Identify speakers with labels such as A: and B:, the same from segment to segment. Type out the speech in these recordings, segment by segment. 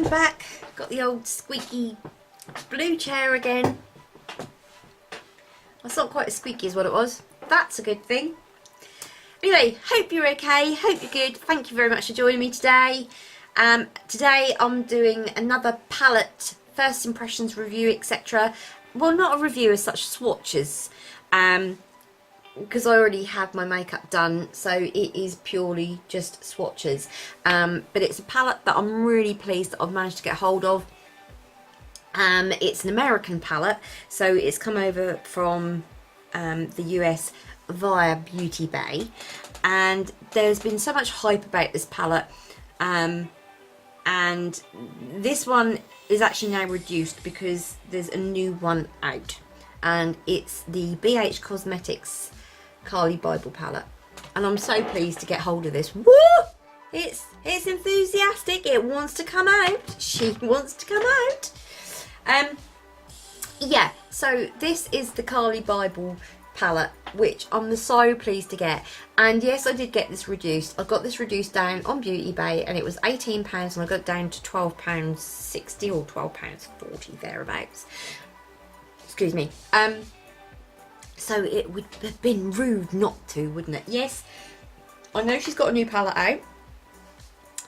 A: I'm back. Got the old squeaky blue chair again. It's not quite as squeaky as what it was. That's a good thing. Anyway, hope you're okay. Hope you're good. Thank you very much for joining me today. Today I'm doing another palette, first impressions review, etc. Well, not a review as such, swatches. Because I already have my makeup done, so it is purely just swatches. But it's a palette that I'm really pleased that I've managed to get hold of. It's an American palette, so it's come over from the US via BeautyBay, and there's been so much hype about this palette, and this one is actually now reduced because there's a new one out, and it's the BH Cosmetics Carli Byble palette, and I'm so pleased to get hold of this. Woo! It's enthusiastic. It wants to come out. She wants to come out. Yeah, so this is the Carli Byble palette, which I'm so pleased to get. And yes, I did get this reduced. I got this reduced down on BeautyBay, and it was £18, and I got it down to £12.60 or £12.40 thereabouts. Excuse me. So it would have been rude not to, wouldn't it? Yes, I know she's got a new palette out.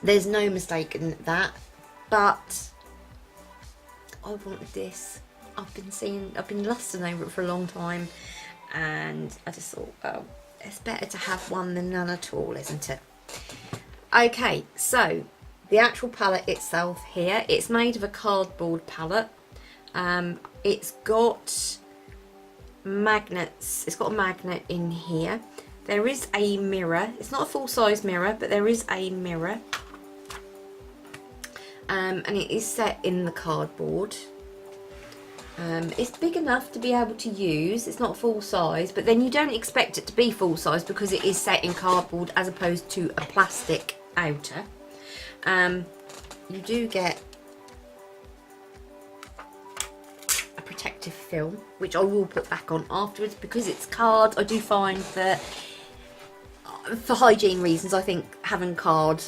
A: There's no mistaking that, but I wanted this. I've been lusting over it for a long time, and I just thought, oh, it's better to have one than none at all, isn't it? Okay, so the actual palette itself here, it's made of a cardboard palette. It's got magnets. It's got a magnet in here. There is a mirror. It's not a full-size mirror, but there is a mirror. And it is set in the cardboard. It's big enough to be able to use. It's not full size, but then you don't expect it to be full size because it is set in cardboard as opposed to a plastic outer. You do get a protective film, which I will put back on afterwards because it's card. I do find that for hygiene reasons, I think having card,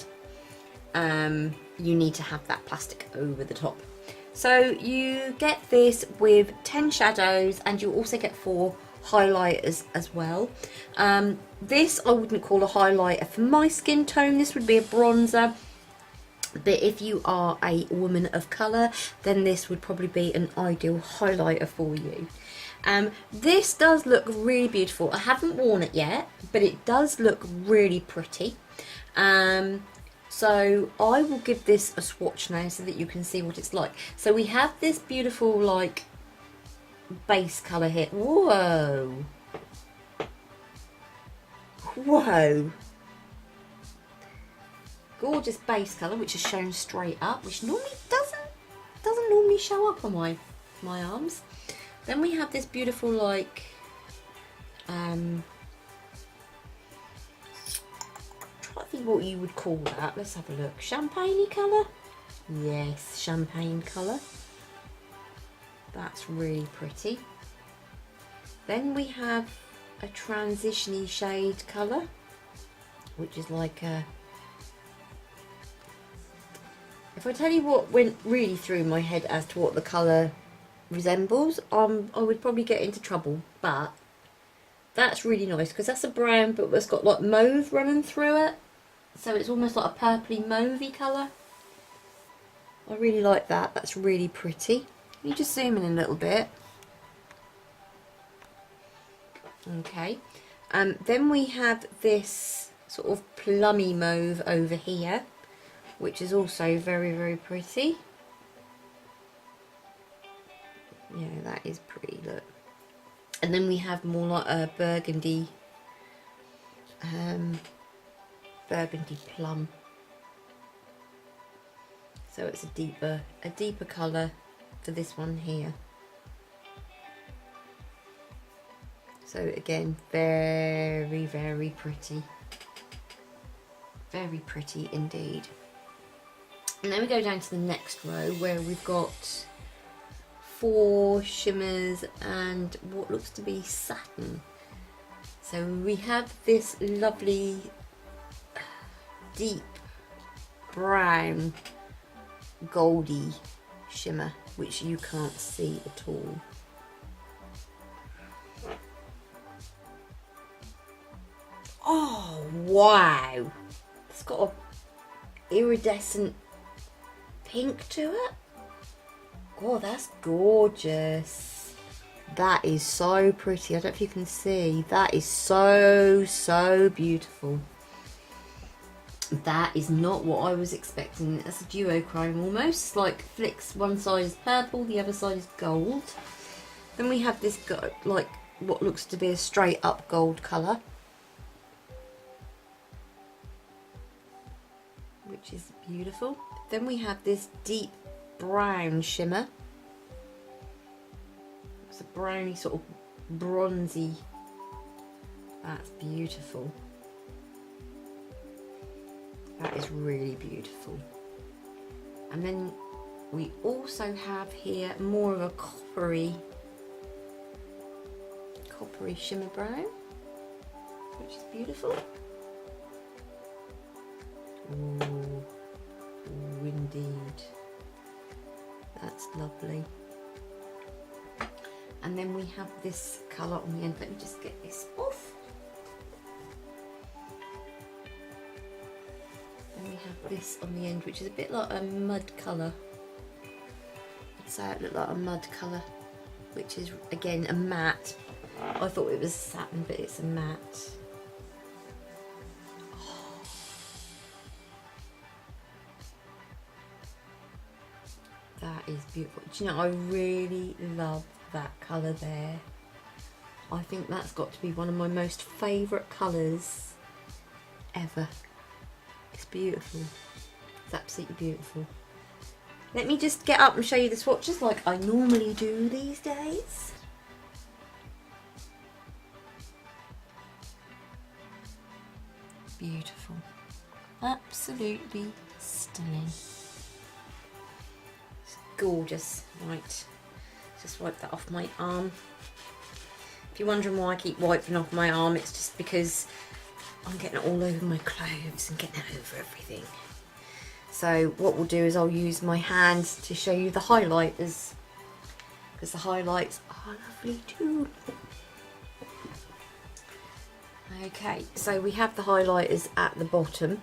A: you need to have that plastic over the top. So you get this with 10 shadows, and you also get 4 highlighters as well. This I wouldn't call a highlighter for my skin tone. This would be a bronzer. But if you are a woman of colour, then this would probably be an ideal highlighter for you. This does look really beautiful. I haven't worn it yet, but it does look really pretty. So I will give this a swatch now so that you can see what it's like. So we have this beautiful like base colour here. Whoa. Whoa. Gorgeous base colour, which is shown straight up, which normally doesn't normally show up on my arms. Then we have this beautiful like I think what you would call that. Let's have a look. Champagne-y colour? Yes, champagne colour. That's really pretty. Then we have a transition-y shade colour, which is like a... If I tell you what went really through my head as to what the colour resembles, I would probably get into trouble, but that's really nice because that's a brown, but it's got like mauve running through it. So it's almost like a purpley mauvey colour. I really like that. That's really pretty. You just zoom in a little bit. Okay. Then we have this sort of plummy mauve over here, which is also very, very pretty. Yeah, that is pretty, look. And then we have more like a burgundy plum. So it's a deeper colour for this one here. So again, very, very pretty. Very pretty indeed. And then we go down to the next row where we've got 4 shimmers and what looks to be satin. So we have this lovely deep brown goldy shimmer, which you can't see at all. Oh wow, it's got a iridescent pink to it. Oh, that's gorgeous. That is so pretty. I don't know if you can see. That is so beautiful. That is not what I was expecting. That's a duochrome almost. Like flicks, one side is purple, the other side is gold. Then we have this like what looks to be a straight up gold colour, which is beautiful. Then we have this deep brown shimmer. It's a browny sort of bronzy. That's beautiful. That is really beautiful. And then we also have here more of a coppery shimmer brown, which is beautiful. Ooh, indeed. That's lovely. And then we have this colour on the end. Let me just get this off. Then we have this on the end, which is a bit like a mud colour. I'd say it looked like a mud colour, which is again a matte. I thought it was satin, but it's a matte. That is beautiful. Do you know, I really love that colour there. I think that's got to be one of my most favourite colours ever. It's beautiful. It's absolutely beautiful. Let me just get up and show you the swatches like I normally do these days. Beautiful. Absolutely stunning. Gorgeous. Right, just wipe that off my arm. If you're wondering why I keep wiping off my arm, it's just because I'm getting it all over my clothes and getting it over everything. So what we'll do is I'll use my hands to show you the highlighters, because the highlights are lovely too. Okay, so we have the highlighters at the bottom.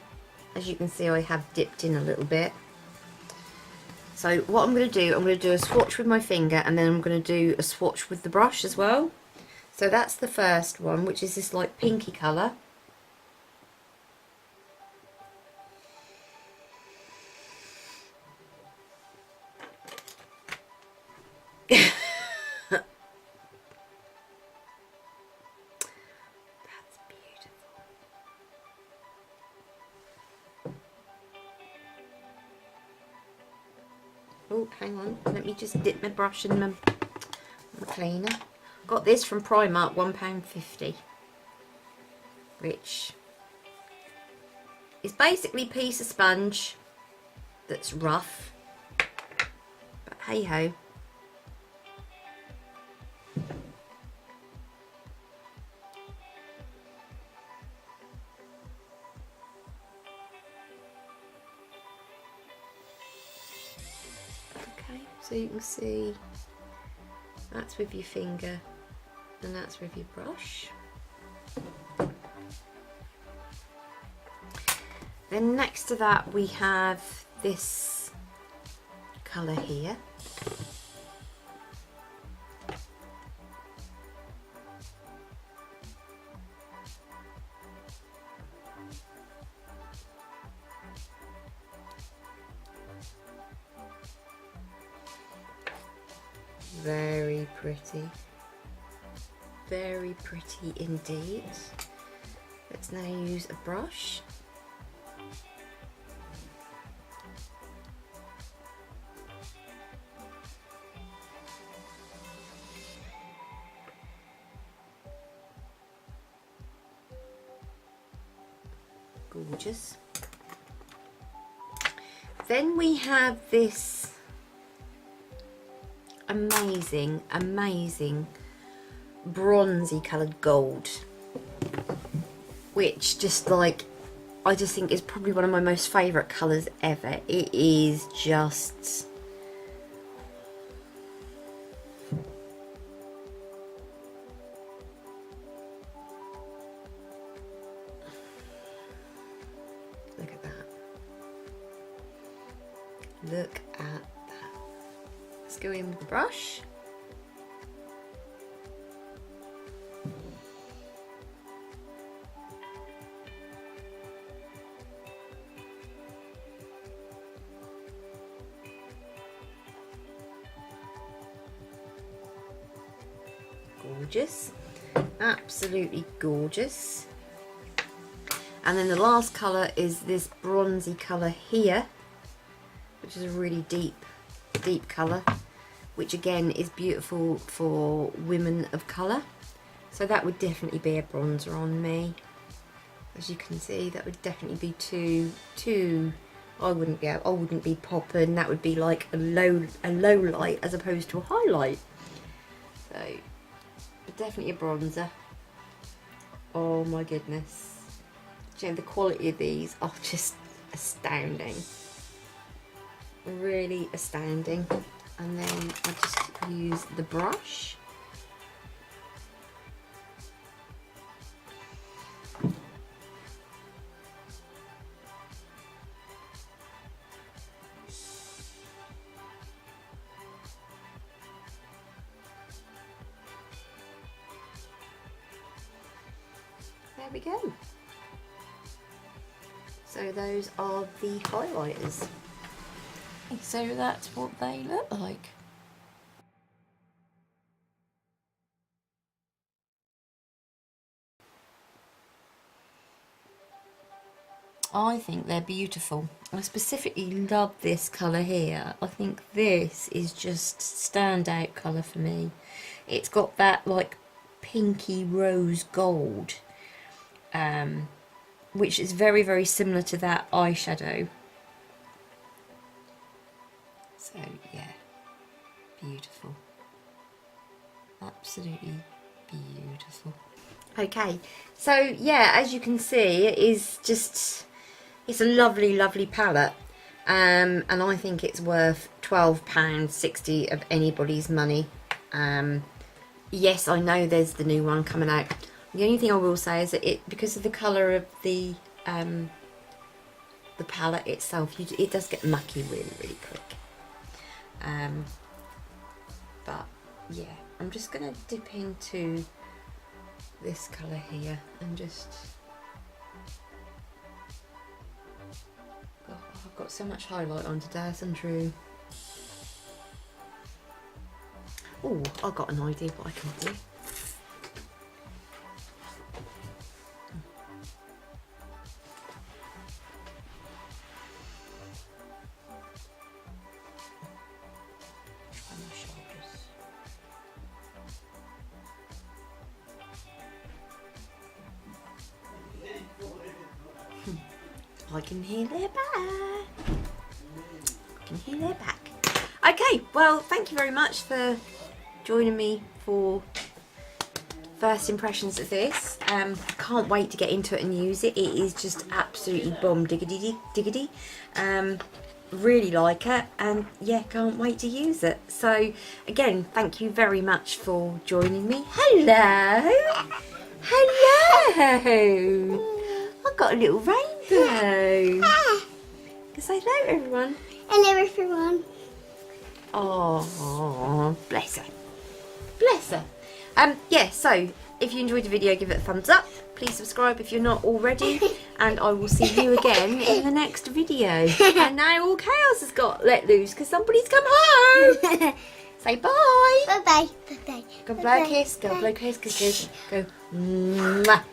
A: As you can see, I have dipped in a little bit. So what I'm going to do a swatch with my finger, and then I'm going to do a swatch with the brush as well. So that's the first one, which is this like pinky colour. Oh, hang on. Let me just dip my brush in my cleaner. Got this from Primark, £1.50, which is basically a piece of sponge that's rough, but hey ho. So you can see that's with your finger and that's with your brush. Then next to that we have this colour here. Very pretty indeed. Let's now use a brush. Gorgeous. Then we have this amazing bronzy coloured gold, which just like I just think it's probably one of my most favourite colours ever. It is just... Look at that. Look at that. Let's go in with the brush. Gorgeous, absolutely gorgeous. And then the last colour is this bronzy colour here, which is a really deep colour, which again is beautiful for women of colour. So that would definitely be a bronzer on me. As you can see, that would definitely be too. I wouldn't be popping. That would be like a low light as opposed to a highlight. So. But definitely a bronzer. Oh my goodness. You know, the quality of these are just astounding. Really astounding. And then I just use the brush. There we go. So those are the highlighters. So that's what they look like. I think they're beautiful. I specifically love this colour here. I think this is just standout colour for me. It's got that like pinky rose gold, which is very, very similar to that eyeshadow. So yeah, beautiful. Absolutely beautiful. Okay, so yeah, as you can see, it is just, it's a lovely, lovely palette. And I think it's worth £12.60 of anybody's money. Yes, I know there's the new one coming out. The only thing I will say is that because of the colour of the palette itself, it does get mucky really, really quick. But yeah, I'm just going to dip into this colour here and just... Oh, I've got so much highlight on today, it's untrue. Oh, I've got an idea what I can do. I can hear their back. I can hear their back. Okay, well, thank you very much for joining me for first impressions of this. Can't wait to get into it and use it. It is just absolutely bomb diggity diggity. Really like it, and yeah, can't wait to use it. So again, thank you very much for joining me. Hello, hello. I've got a little rainbow. Say hello, everyone.
B: Hello, everyone.
A: Oh, bless her. Bless her. Yeah, so if you enjoyed the video, give it a thumbs up. Please subscribe if you're not already. And I will see you again in the next video. And now all chaos has got let loose because somebody's come home. Say bye.
B: Bye-bye. Bye-bye.
A: Go blow a kiss. Go blow a kiss. Go. Mwah.